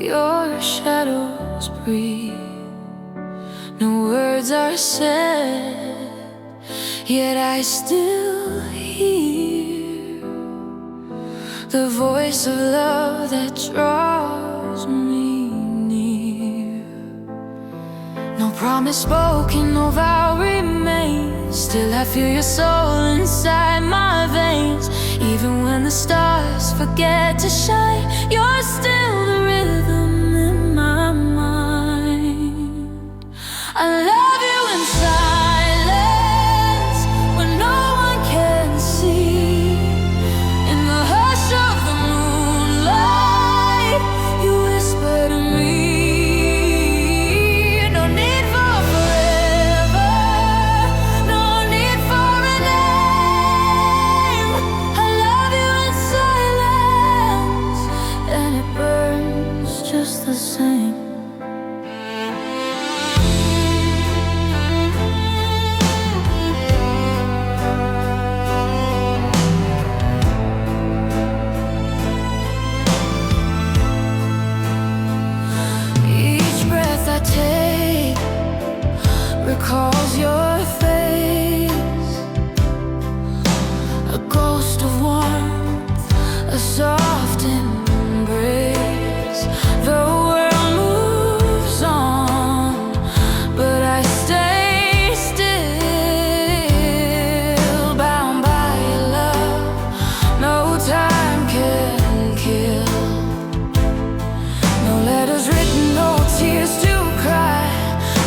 your shadows breathe. No words are said, yet I still hear the voice of love that draws me near. No promise spoken, no vow remains. Still I feel your soul inside my veins. Even when the stars forget to shine, you're still the rhythm in my mind. I love you in silence, when no one can see. In the hush of the moonlight, you whisper to me. No need for forever, no need for a name. I love you in silence, and it burns just the same. Take recalls your face, a ghost of warmth, a soft embrace. The world moves on, but I stay still, bound by your love. No time can kill. No letters written, no tears to cry,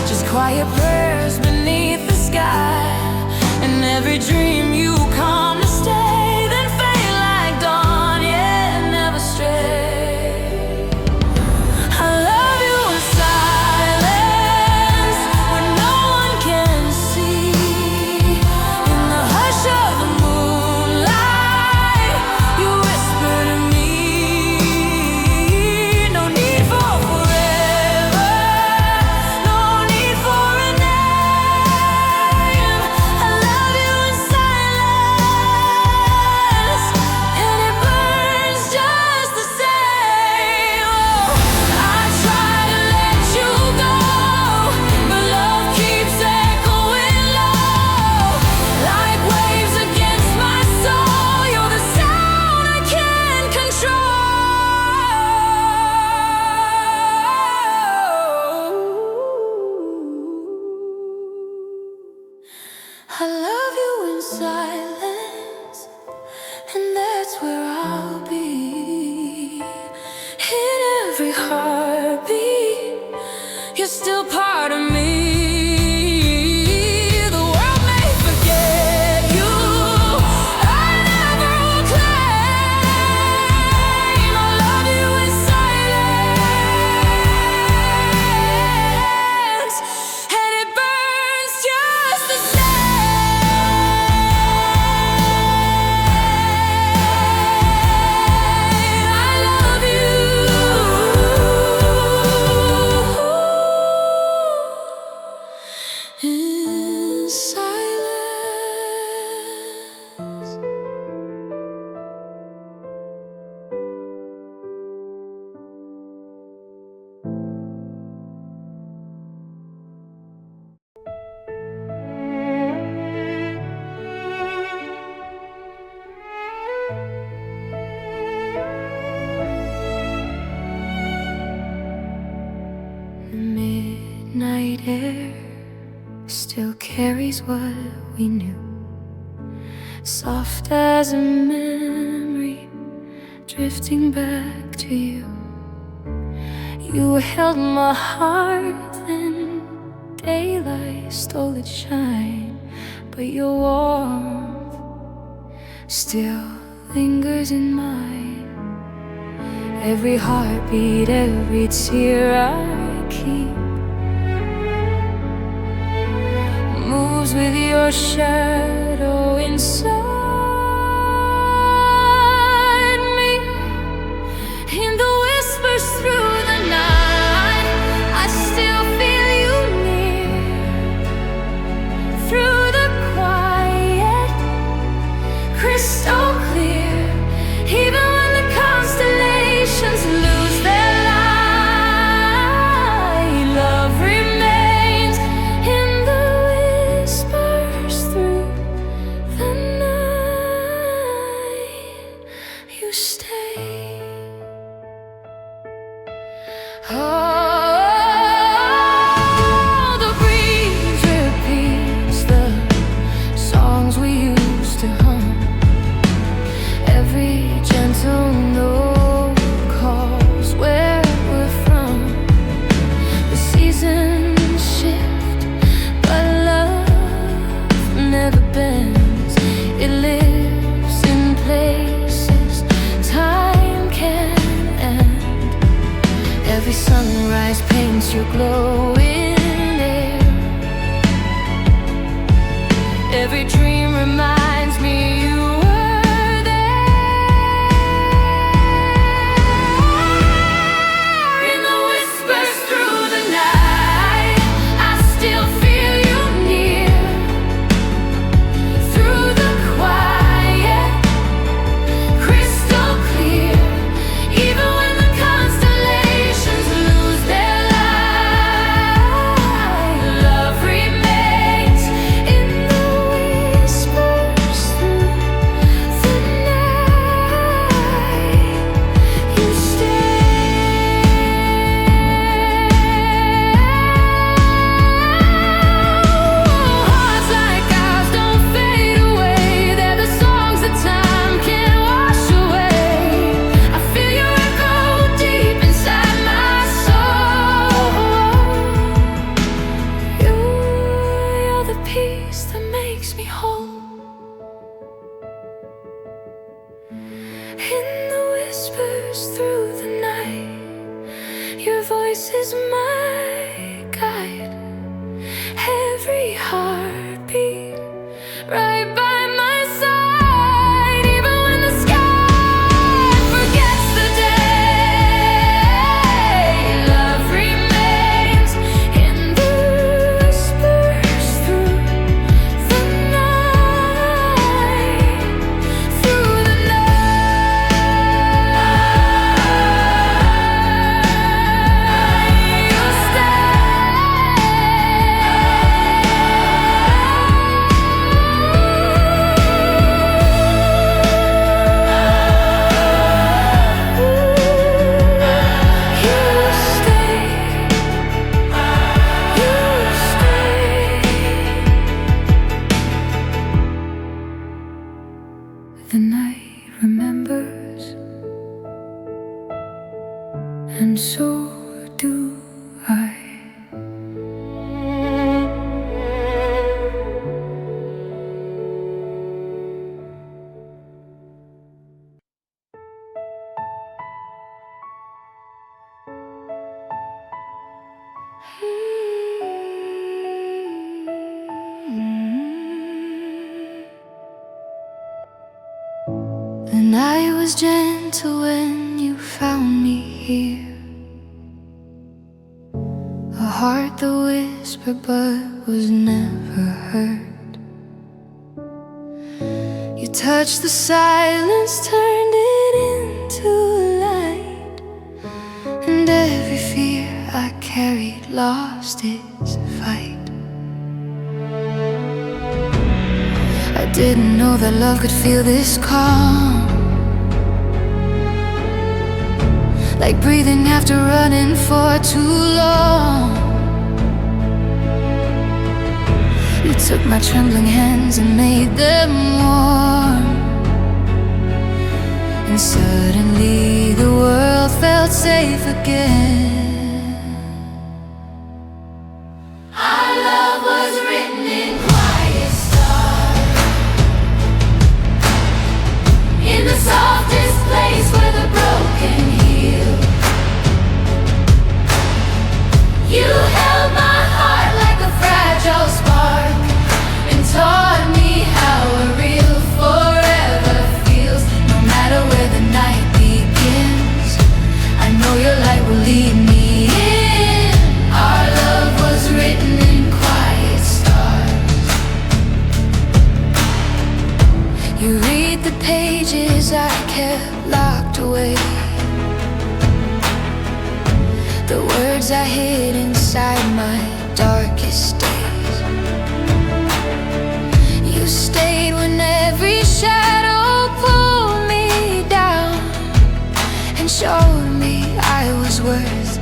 just quiet prayers beneath the sky. And every dream you come to stay, then fade like dawn, yeah, never stray. I love you in silence, when no one can see. In the hush of the moonlight, you whisper to me. No need for forever, no need for a name. I love you in silence, and it burns just the same. Oh, I try to let you go, but love keeps echoing low, like waves against my soul. You're the sound I can't control. I love you in silence, and that's where I'll be. In every heartbeat, you're still part of me. The world may forget you, I never will claim. I love you in silence, and it burns just the same. I love you in silence. The midnight air still carries what we knew, soft as a memory, drifting back to you. You held my heart, then daylight stole its shine, but your warmth still lingers in mine. Every heartbeat, every tear I keep moves with your shadow inside me. In the whispers through the night, I still feel you near. Through the quiet, crystal clear. Even when the constellations lose their light, Oh, the breeze repeats the songs we used to hum. Every gentle note calls where we're from. The seasons shift, but love never bends. It lives in places time can't end. Every sunrise paints your glowing air. Every dream reminds me you were there. In the whispers through the night, I still feel you near. Through the quiet, crystal clear. Even when the constellations lose their light, love remains in the whispers through the night. You stay. Hearts like ours don't fade away. They're the songs that time can't wash away. I feel your echo deep inside my soul. You're the peace that makes me whole. In the whispers through the night, your voice is my guide. Every heartbeat right by my side. Even when the sky forgets the day, love remains in the whispers through the night. Through the night, you'll The night remembers, and so do I. The night was gentle when you found me here. A heart that whispered but was never heard. You touched the silence, turned it into light, and every fear I carried lost its fight. I didn't know that love could feel this calm, like breathing after running for too long. You took my trembling hands and made them warm, and suddenly the world felt safe again. Our love was written in quiet stars, in the softest place where the broken heal. You held my heart like a fragile spark, and taught me how a real forever feels. No matter where the night begins, I know your light will lead me in. Our love was written in quiet stars. You read the pages I kept locked away, the words I hid inside my darkest days. You stayed when every shadow pulled me down, and showed me I was worth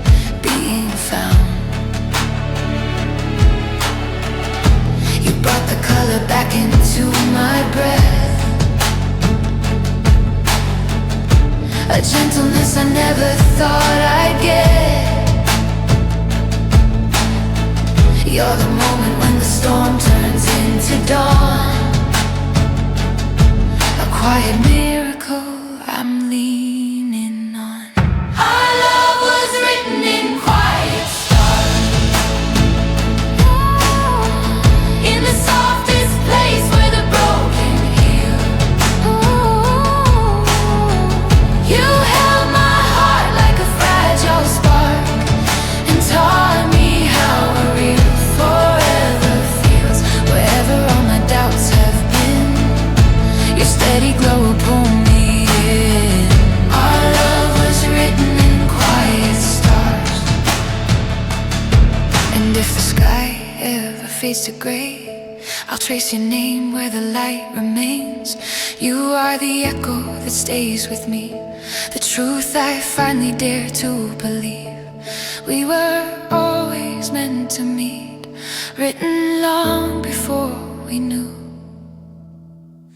fades to gray, I'll trace your name where the light remains. You are the echo that stays with me, the truth I finally dare to believe. We were always meant to meet, written long before we knew.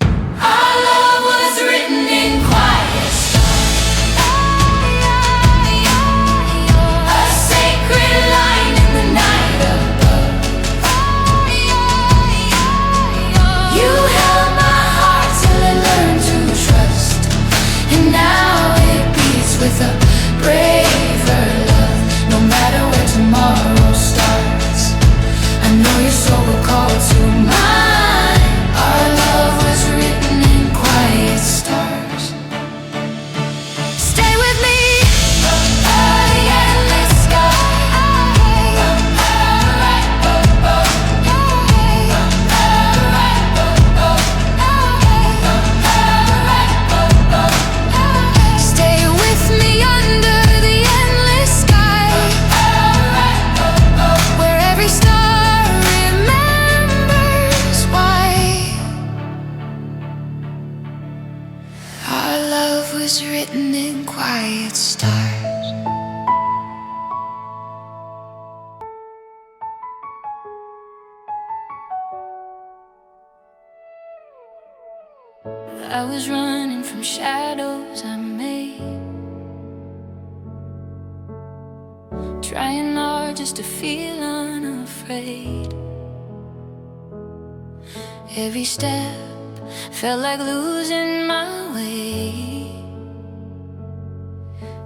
Our love was written in quiet stars, a sacred line in the night above. You held my heart till it learned to trust, and now it beats with a braver love. No matter where tomorrow starts, I know your soul will call to mine. Our love was written in quiet stars. Stay with me, the endless sky. Stay with me under the endless sky, where every star remembers why. Our love was written in quiet stars. I was running from shadows I made, trying hard just to feel unafraid. Every step felt like losing my way,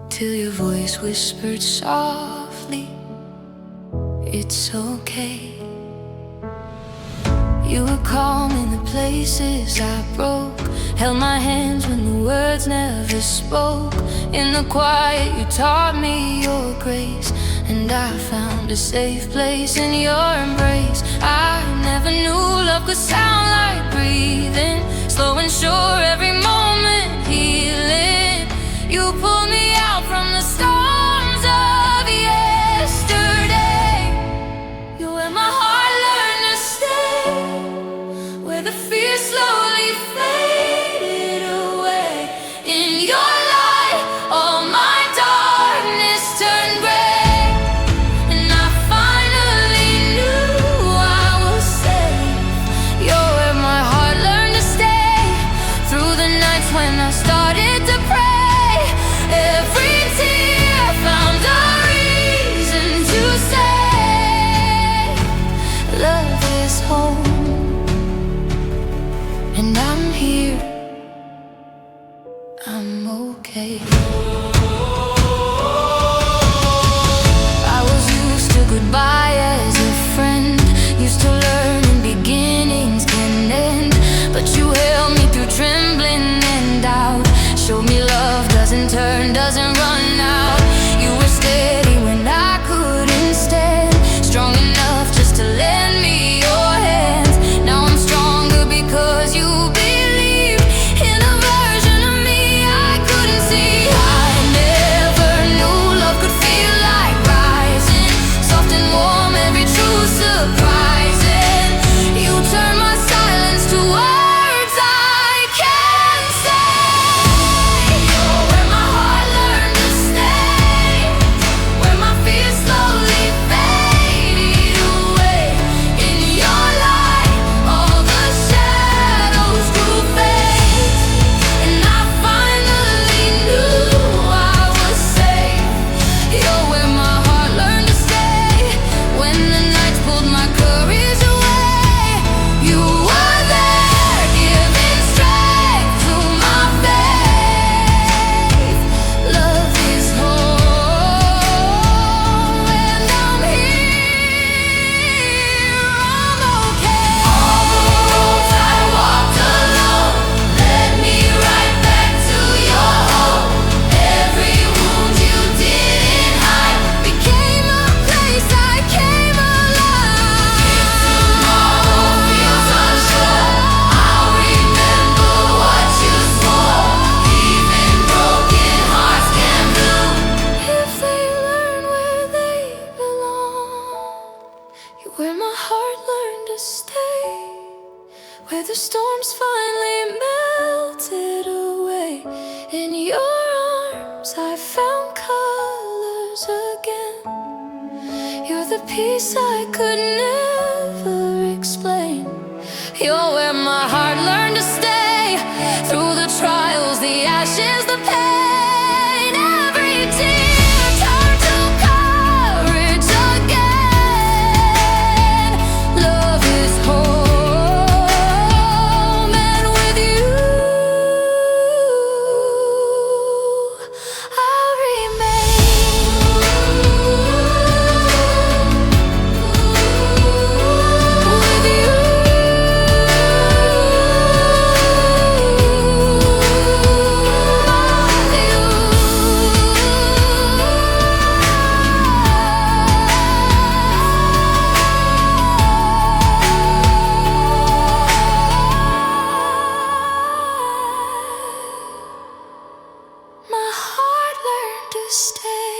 till your voice whispered softly, it's okay. You were calm in the places I broke, held my hands when the words never spoke. In the quiet you taught me your grace, and I found a safe place in your embrace. I never knew love could sound like breathing, slow and sure, every moment healing. You pulled me out from the storms of yesterday. You where my heart learned to stay, where the fear slowly faded away. In your light, all my darkness turned gray, and I finally knew I was safe. You're where my heart learned to stay, through the nights when I started to pray, close again. You're the peace I could never explain. You're where my heart learned to stay, through the trials, the ashes, the pain. Every tear turned to courage again. Love is home, and with you I'll remain. With you my heart learned to stay.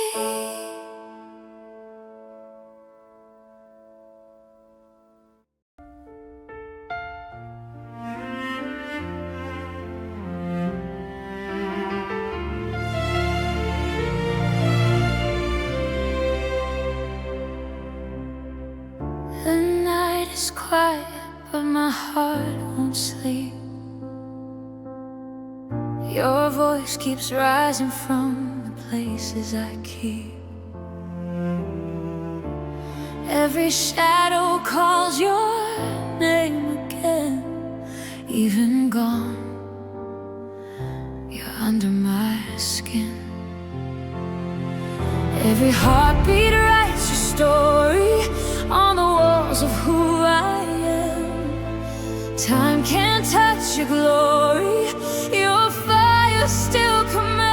The night is quiet, but my heart won't sleep. Your voice keeps rising from the places I keep. Every shadow calls your name again. Even gone, you're under my skin. Every heartbeat writes your story on the walls of who I am. Time can't touch your glory. Your fire still commands.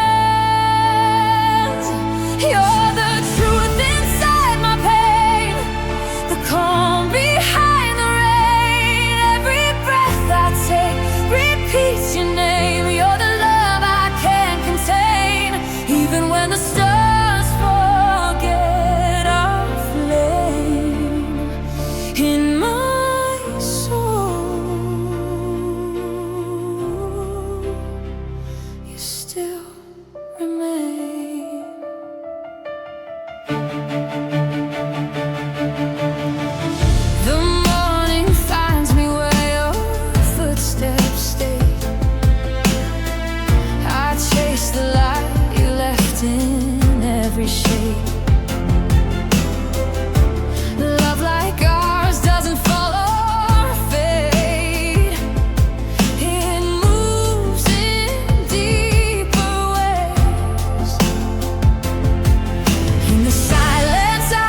You're the truth inside my pain, the calm behind the rain. Every breath I take repeats your name. You're the love I can't contain, even when the stars forget our flame. In my soul, you still remain. The morning finds me where your footsteps stay. I chase the light you left in every shade. Love like ours doesn't fall or fade. It moves in deeper ways. In the silence I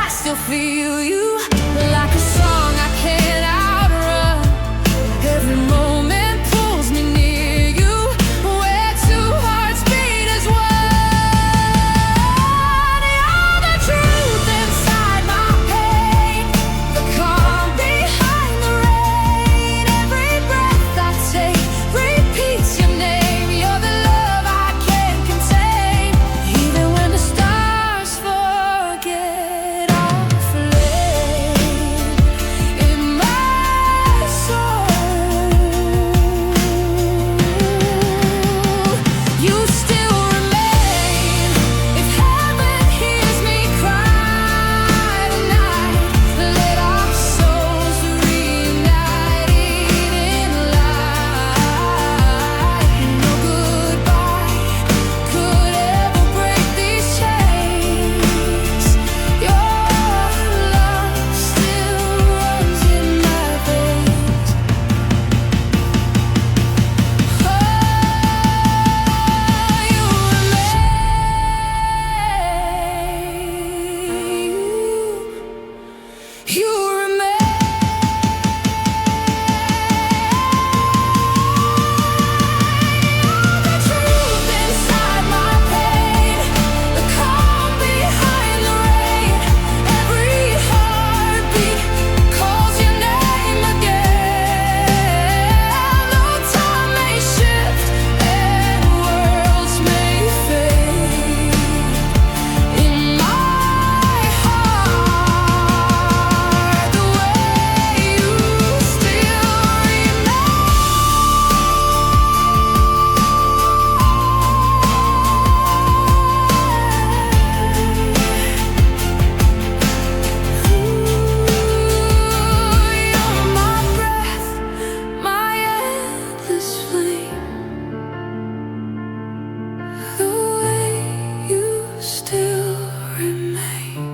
remain.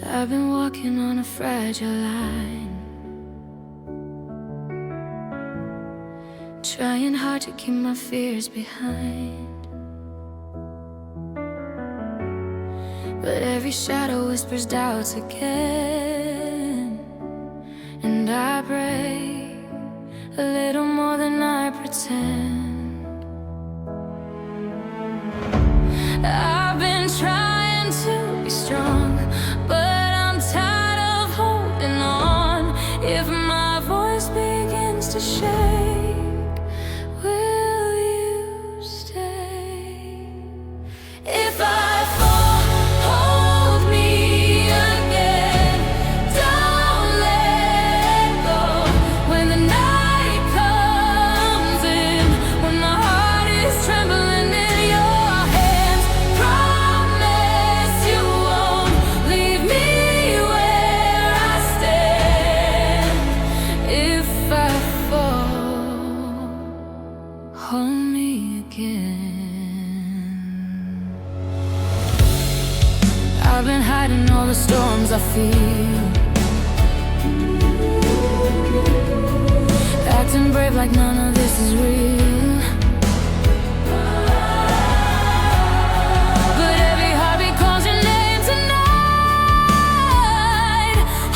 I've been walking on a fragile line, trying hard to keep my fears behind. But every shadow whispers doubts again, and I break a little more than I pretend. I've been trying to be strong, but I'm tired of holding on. If my voice begins to shake, will you stay? If I fall, hold me again. Don't let go. When the night comes in, when my heart is trembling in your hands, promise you won't leave me where I stand. If I fall, hold me again. I've been hiding all the storms I feel, acting brave like none of this is real. But every heartbeat calls your name tonight.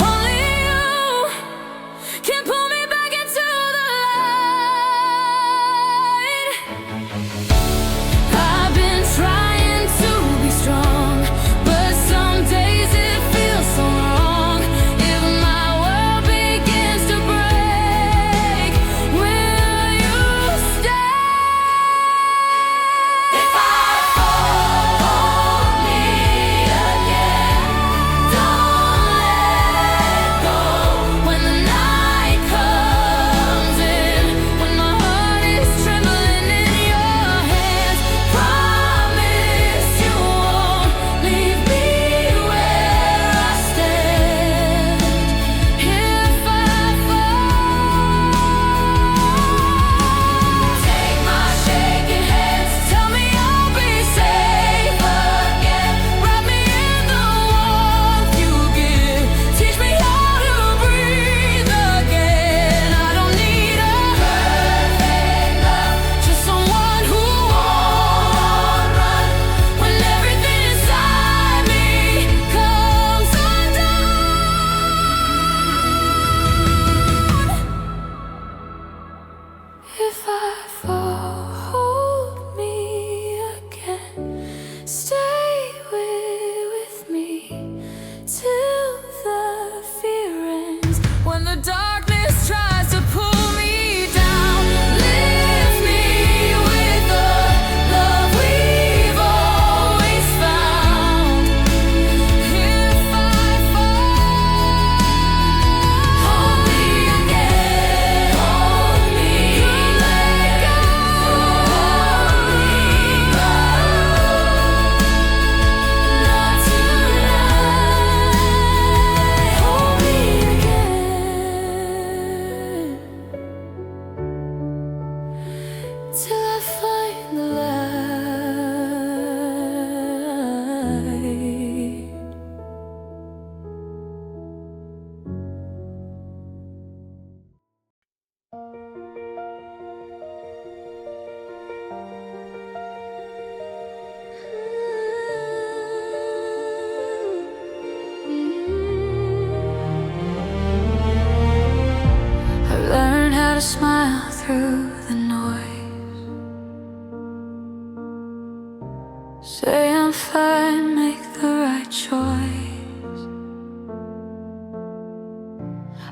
Only you can pull me back into the light. I've been trying to be strong, but some days it feels so wrong. If my world begins to break, will you stay? If I fall, hold me again. Don't let go. When the night comes in, when my heart is trembling in your hands, promise you won't leave me where I stand. If I fall, take my shaking hands, tell me I'll be safe again. Wrap me in the warmth you give, teach me how to breathe again. I don't need a perfect love, just someone who won't run when everything inside me comes undone. If I fall, hold me again. Stay with me till the fear ends. When the darkness tries to pull me down, lift me with the love we've always found. If I fall, hold me again. Hold me, let go. Hold me, not tonight. Hold me again till I find the light. I've learned how to smile through the noise, say I'm fine, make the right choice.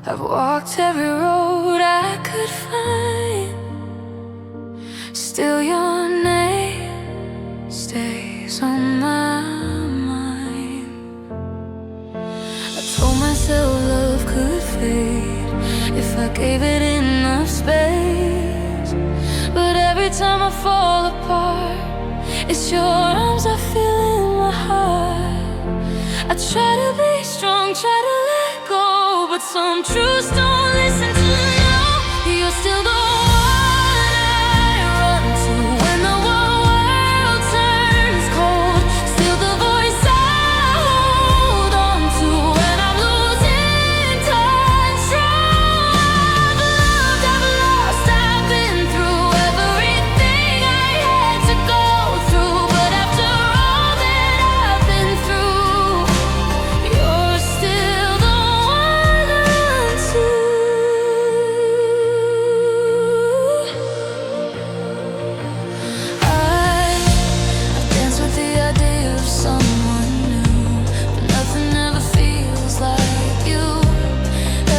I've walked every road I could find, still your name stays on my mind. I told myself love could fade if I gave it enough space, but every every time I fall apart. It's your arms I feel in my heart. I try to be strong, try to let go, but some truths don't listen to no. You're still the one I run to when the whole world turns cold. Still the voice I hold on to when I'm losing control. I've loved, I've lost, I've been through everything I had to go through. But after all that I've been through, you're still the one I run to. I've danced with the idea of someone new, but nothing ever feels like you.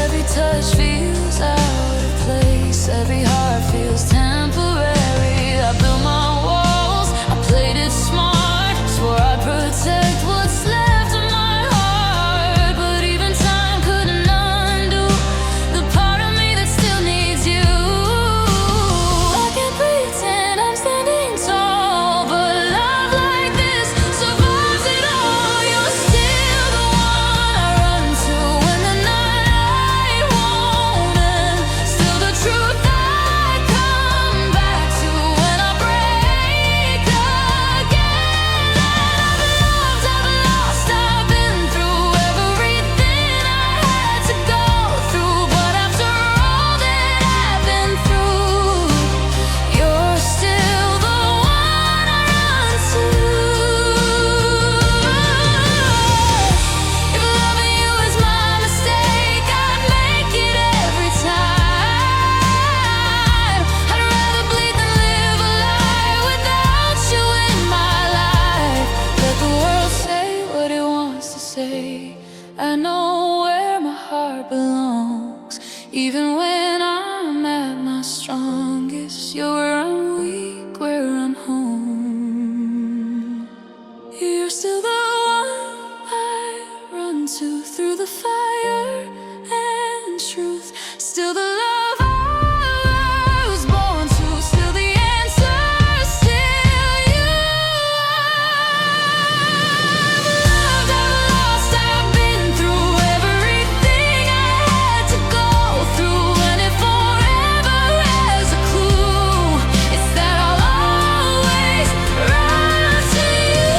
Every touch feels out of place, every heart feels temporary. I built my walls, I played it smart, swore I'd protect what's left of my heart. But even time couldn't undo the part of me that still needs you. I can pretend I'm standing tall, but love like this survives it all. You're still the one I run to when the night won't end. Still the truth I come back to when I break again. I've loved, I've lost, I've been through everything I had to go through. But after all that I've been through, you're still the one I run to. If loving you is my mistake, I'd make it every time. I'd rather bleed than live a lie without you in my life. Let the world say what it wants to say. I know where my heart belongs. Even when I'm at my strongest, you're where I'm weak, where I'm home. You're still the one I run to through the fire and truth. Still the love I was born to. Still the answer, still you. I've loved, I've lost, I've been through everything I had to go through. And if forever has a clue, it's that I'll always run to you.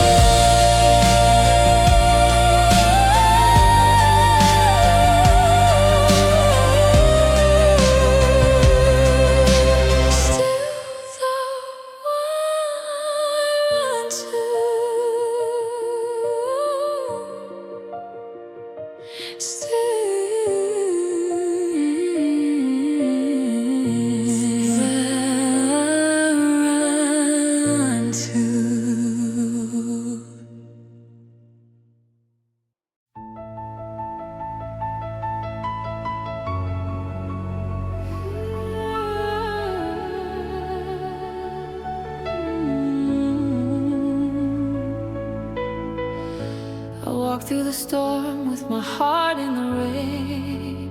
I walk through the storm with my heart in the rain.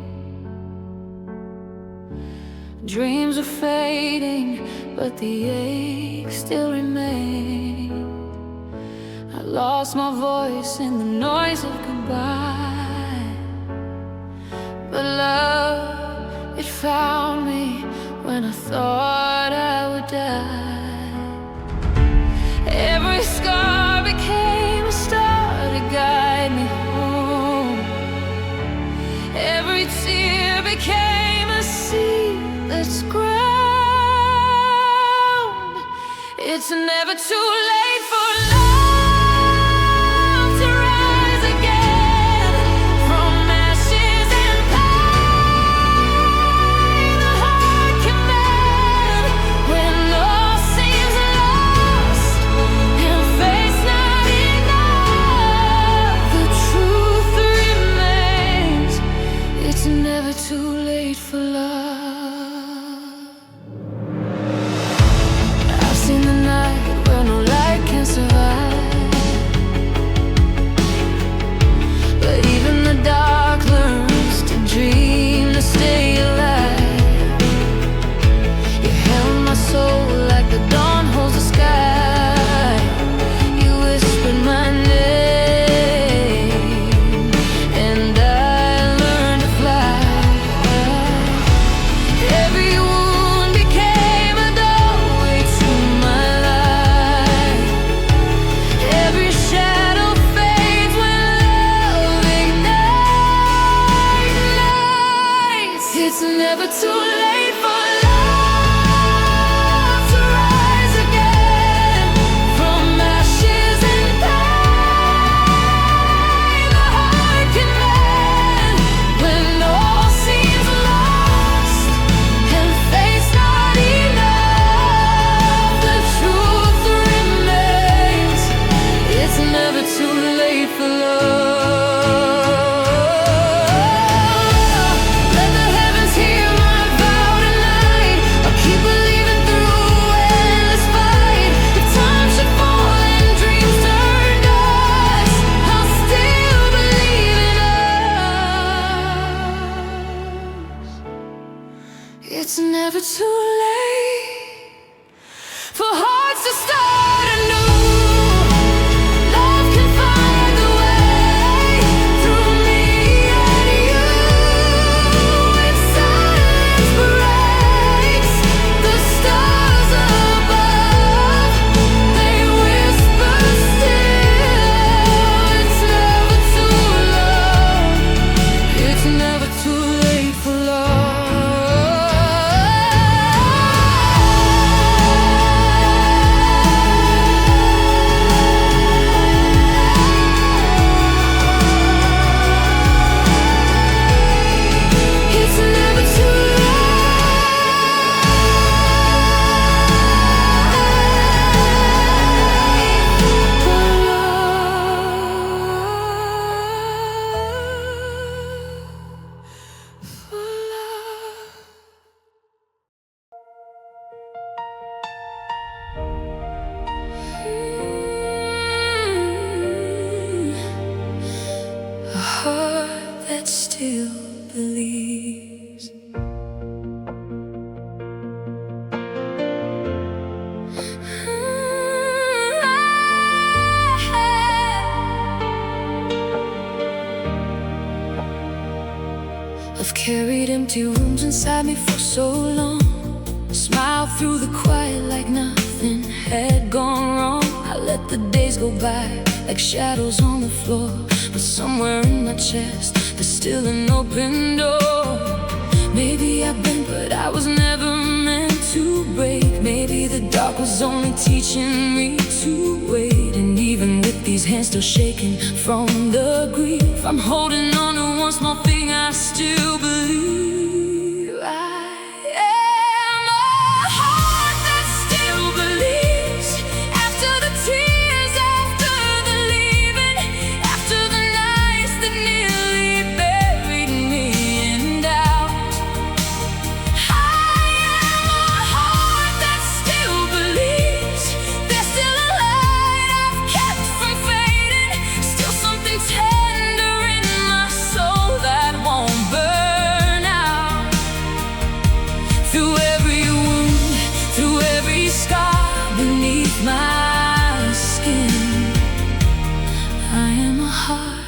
Dreams are fading, but the ache still remains. I lost my voice in the noise of goodbye, but love, it found me when I thought I would die. Every scar became a star to guide me home. Every tear became a seed that's grown. It's never too late for love to rise again from ashes and pain. The heart can mend when all seems lost and faith's not enough. The truth remains. It's never too late for love. I've seen the night where no light empty rooms inside me for so long. Smile through the quiet like nothing had gone wrong. I let the days go by like shadows on the floor, but somewhere in my chest there's still an open door. Maybe I've been, but I was never meant to break. Maybe the dark was only teaching me to wait. And even with these hands still shaking from the grief, I'm holding on to one small thing I still believe. I am a heart that still believes. After the tears, after the leaving, after the nights that nearly buried me in doubt, I am a heart that still believes. There's still a light I've kept from fading, still something tender in my soul that won't burn out. Through every wound, through every scar beneath my skin, I am a heart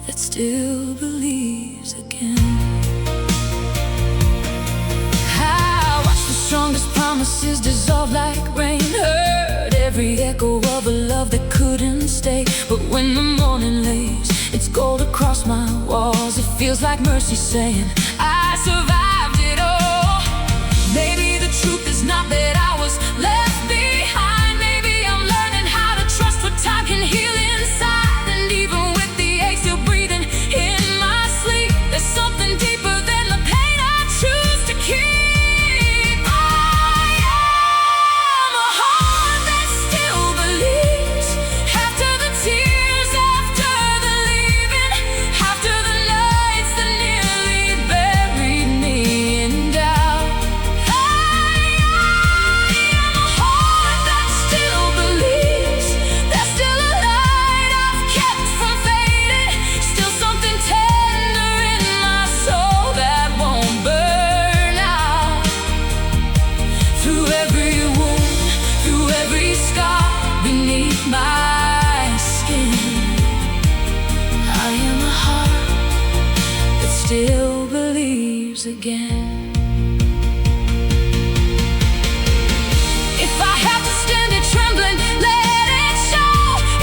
that still believes again. I watched the strongest promises dissolve like rain, heard every echo of a love that couldn't stay. But when the morning lays its gold across my walls, it feels like mercy saying, I survived it all. Maybe the truth is not that I was left behind. Maybe I'm learning how to trust what time can heal inside. And even with the ache still breathing in my sleep, there's something deeper than the pain I choose to keep. I am a heart that still believes. After the tears, after the leaving, after the nights that nearly buried me in doubt, I am a heart that still believes. There's still a light I've kept from fading, still something tender in my soul that won't burn out. Through every wound, through every scar beneath my skin, I am a heart that still believes again. If I have to stand it trembling, let it show.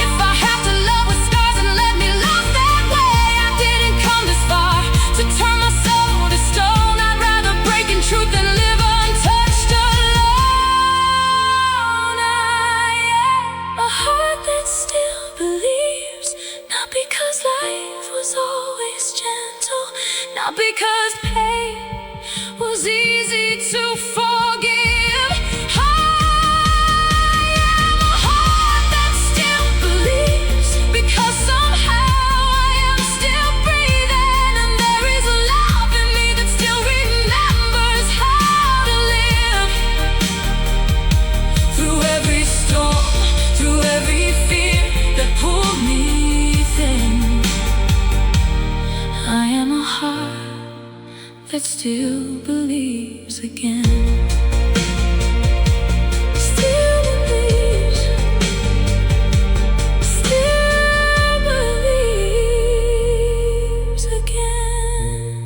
If I have to love with scars, and let me love that way. I didn't come this far to turn my soul to stone. I'd rather break in truth than live untouched alone. I am a heart that still believes, not because life was always gentle, not because pain was easy to forgive. I am a heart that still believes, because somehow I am still breathing, and there is a love in me that still remembers how to live. Through every storm, through every fear that pulled me thin, I am a heart that still believes again. Still believes, still believes again.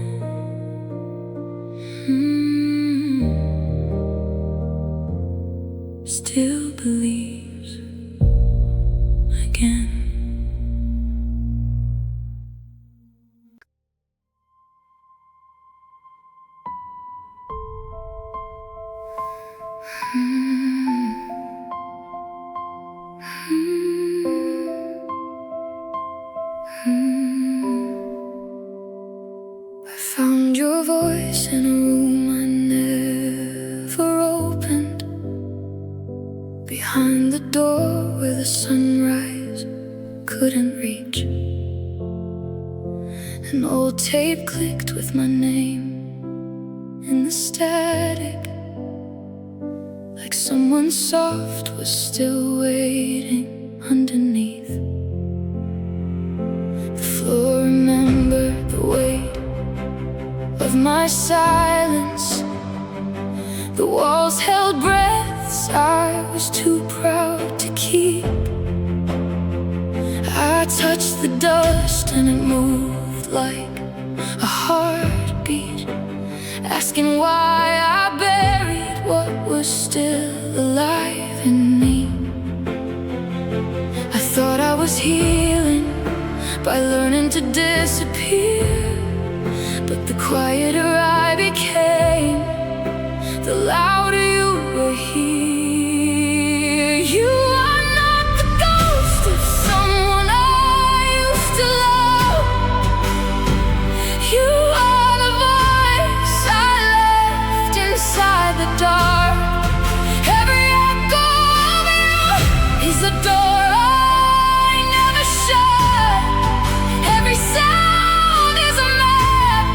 Still believes again. I found your voice in a room I never opened, behind the door where the sunrise couldn't reach. An old tape clicked with my name in the static, like someone soft was still waiting underneath. The floor remembered the weight of my silence. The walls held breaths I was too proud to keep. I touched the dust and it moved like a heartbeat. asking why I buried what was still alive in me. I thought I was healing by learning to disappear, but the quieter I became, the louder you were here. You are not the ghost of someone I used to love. You are the voice I left inside the dark. Every echo of you is a door I never shut. Every sound is a map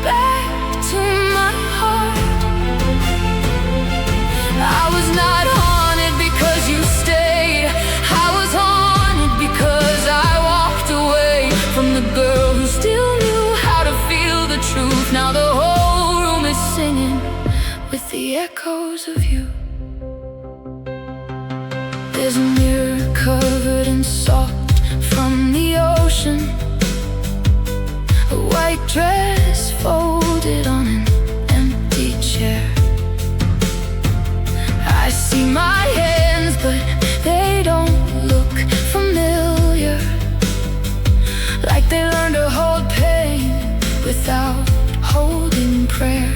back to my heart. I was not haunted because you stayed. I was haunted because I walked away from the girl who still knew how to feel the truth. Now the whole room is singing with the echoes of you. There's a mirror covered in salt from the ocean, a white dress folded on an empty chair. I see my hands, but they don't look familiar, like they learned to hold pain without holding prayer.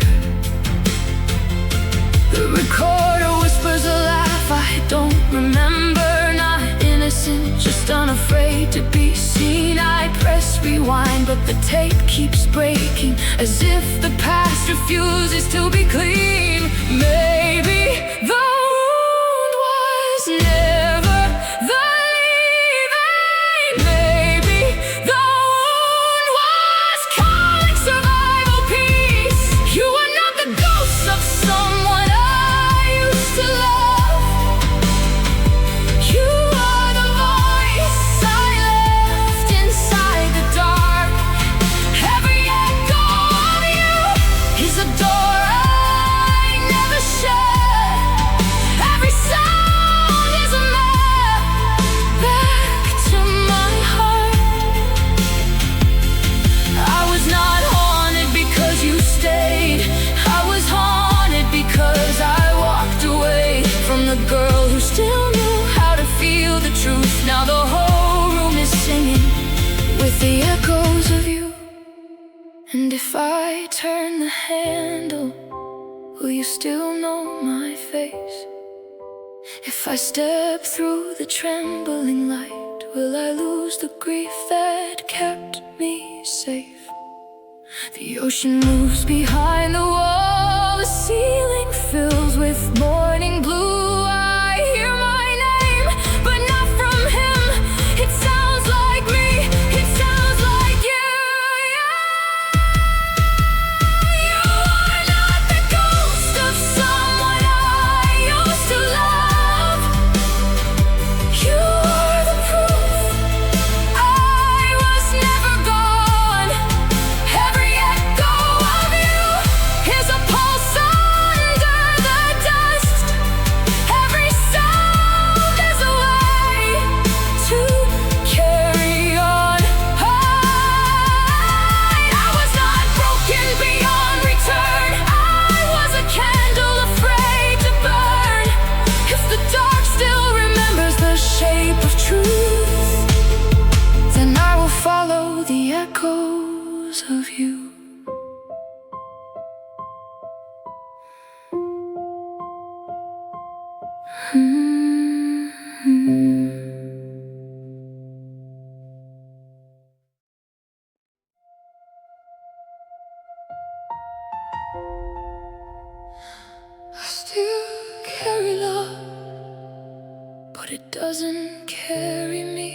The recorder whispers a laugh I don't remember, not innocent, just unafraid to be seen. I press rewind, but the tape keeps breaking, as if the past refuses to be clean. Maybe the wound was never the leaving. Maybe the wound was calling survival peace. You are not the ghost of someone I used to love. You are the voice I left inside the dark. Every echo of you is a door I never shut. Every sound is a map back to my heart. I was not haunted because you stayed. I was haunted because I walked away from the girl who still knew how to feel the truth. Now the whole room is singing with the echoes of you. And if I turn the handle, will you still know my face? If I step through the trembling light, will I lose the grief that kept me safe? The ocean moves behind the wall, the ceiling fills with morning blue. I hear my name, but not from him. It sounds like me, it sounds like you. You are not the ghost of someone I used to love. You are the proof I was never gone. Every echo of you is a pulse under the dust. Every sound is a way to carry on. I was not broken beyond return. I was a candle afraid to burn. If the dark still remembers the shape of truth, then I will follow the echoes of you. I still carry love, but it doesn't carry me.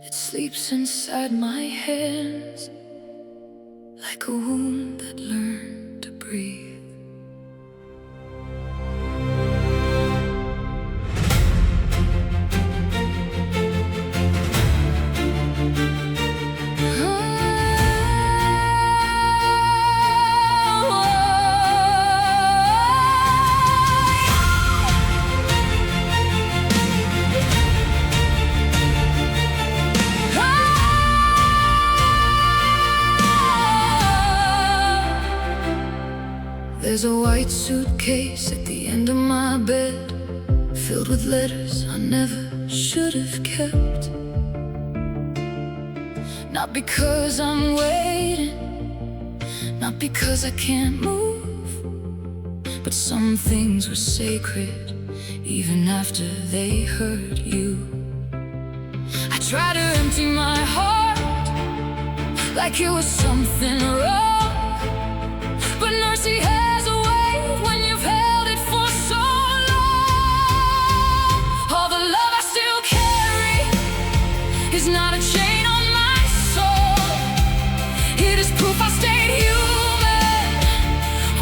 It sleeps inside my hands like a wound that learned to breathe. white suitcase at the end of my bed, filled with letters I never should have kept. Not because I'm waiting, not because I can't move, but some things were sacred even after they hurt you. I try to empty my heart like it was something wrong, but mercy has a way when you've held it for so long. All the love I still carry is not a chain on my soul. It is proof I stayed human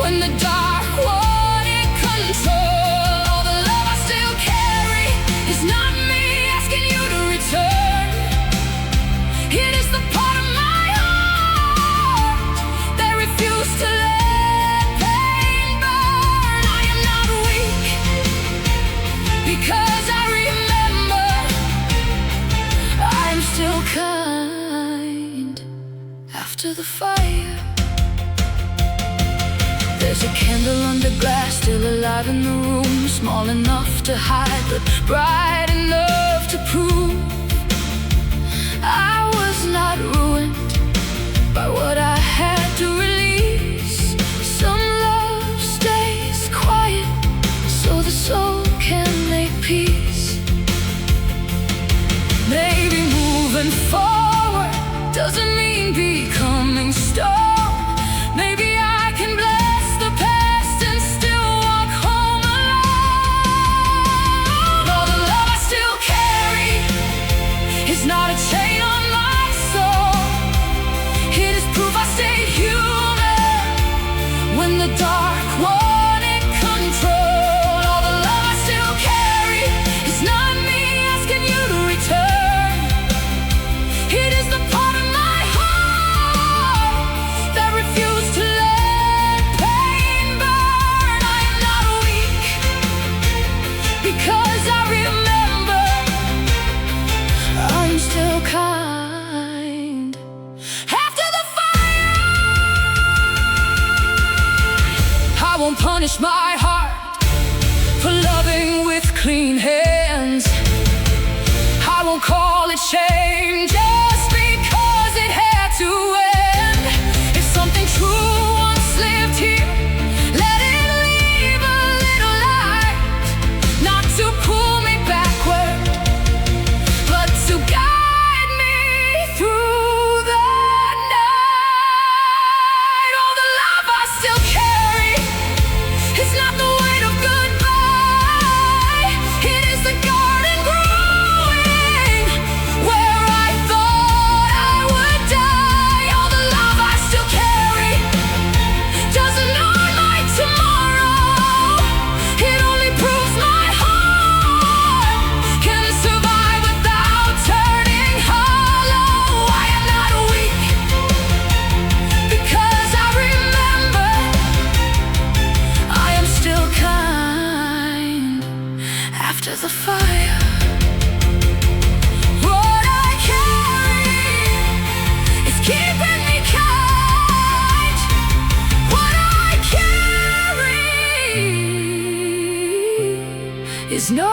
when the dark wanted control. All the love I still carry is not me asking you to return. It is the part of my heart that refused to let pain burn. I am not weak because I remember I'm still kind after the fire. There's a candle under glass, still alive in the room, small enough to hide, but bright enough to prove I was not ruined by what I had to release. Some love stays quiet so the soul can make peace. Maybe moving forward doesn't mean becoming stone. Maybe I can bless the past and still walk home alone. All the love I still carry is not a chain on my soul. It is proof I stayed human when the dark wanted control. All the love I still carry is not me asking you to return. It is the part of my heart that refused to let pain burn. I am not weak because I remember I'm still kind after the fire. I won't punish my heart for loving with clean hands. I won't call it shame just because it had to end. If something true once lived here, let it leave a little light, not to pull me backward, but to guide me through the night. All the love I still carry is not the weight of goodbye. It is the garden growing where I thought I would die. All the love I still carry doesn't earn my tomorrow. It only proves my heart can survive without turning hollow. I am not weak because I remember I am still kind after the fire. What I carry is keeping me kind. What I carry is no